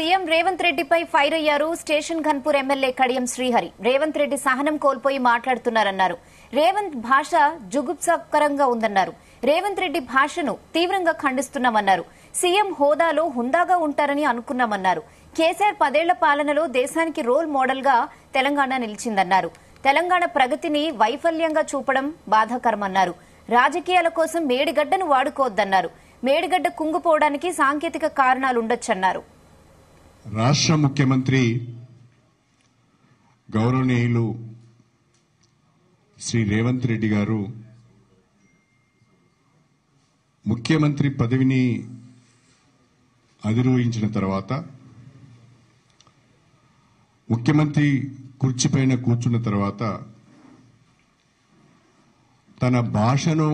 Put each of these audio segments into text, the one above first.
CM Revanth రెడ్డిపై fire అయ్యారు station Ghanpur MLA Kadiyam Srihari. Revanth Reddy సహనం కోల్పోయి మాట్లాడుతున్నారన్నారు. రేవంత్ భాష జుగుప్సాకరంగా ఉందన్నారు. రేవంత్ రెడ్డి భాషను తీవ్రంగా ఖండిస్తున్నామన్నారు. సీఎం హోదాలో హుందాగా ఉంటారని అనుకున్నామన్నారు. కేసీఆర్ 10 ఏళ్ల పాలనలో దేశానికి రోల్ మోడల్ గా తెలంగాణ నిలిచిందన్నారు. తెలంగాణ ప్రగతిని వైఫల్యంగా చూపడం బాధాకరమన్నారు. రాజకీయాల కోసం మేడిగడ్డను వాడుకోవద్దన్నారు. మేడిగడ్డ కుంగిపోవడానికి సాంకేతిక కారణాలుండొచ్చన్నారు. రాష్ట్ర ముఖ్యమంత్రి గౌరవనీయులు శ్రీ రేవంత్ రెడ్డి గారు ముఖ్యమంత్రి పదవిని అధిరోహించిన తర్వాత ముఖ్యమంత్రి కుర్చీపైన కూర్చున్న తర్వాత తన భాషను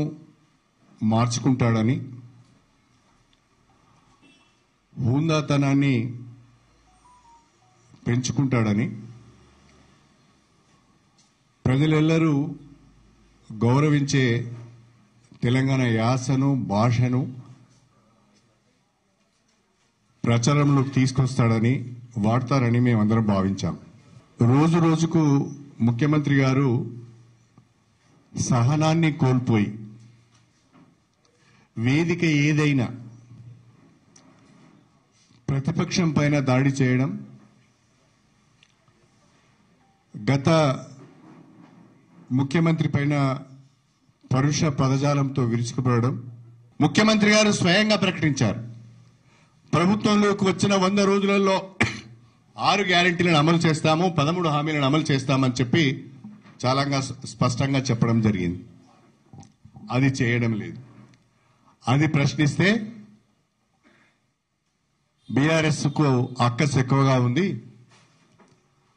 మార్చుకుంటాడని, హుందాతనాన్ని పెంచుకుంటాడని, ప్రజలెల్లరూ గౌరవించే తెలంగాణ యాసను భాషను ప్రచారంలోకి తీసుకొస్తాడని, వాడతారని మేమందరం భావించాం. రోజు రోజుకు ముఖ్యమంత్రి గారు సహనాన్ని కోల్పోయి వేదిక ఏదైనా ప్రతిపక్షం పైన దాడి చేయడం, గత ముఖ్యమంత్రి పైన పరుష పదజాలంతో విరుచుకుపడడం. ముఖ్యమంత్రి గారు స్వయంగా ప్రకటించారు, ప్రభుత్వంలోకి వచ్చిన 100 రోజులలో 6 గ్యారెంటీలను అమలు చేస్తాము, 13 హామీలను అమలు చేస్తామని చెప్పి చాలా స్పష్టంగా చెప్పడం జరిగింది. అది చేయడం లేదు. అది ప్రశ్నిస్తే బీఆర్ఎస్ కు అక్కసు ఎక్కువగా ఉంది,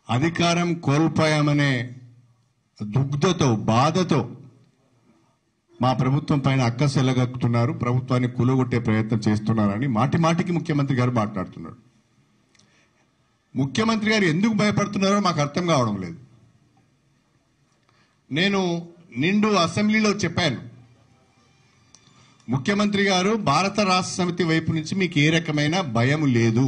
అధికారం కోల్పోయామనే దుగ్ధతో బాధతో మా ప్రభుత్వం పైన అక్కసు ఎల్లగక్కుతున్నారు, ప్రభుత్వాన్ని కూలగొట్టే ప్రయత్నం చేస్తున్నారని మాటి మాటికి ముఖ్యమంత్రి గారు మాట్లాడుతున్నాడు. ముఖ్యమంత్రి గారు ఎందుకు భయపడుతున్నారో మాకు అర్థం కావడం లేదు. నేను నిండు అసెంబ్లీలో చెప్పాను, ముఖ్యమంత్రి గారు భారత రాష్ట్ర సమితి వైపు నుంచి మీకు ఏ రకమైన భయం లేదు,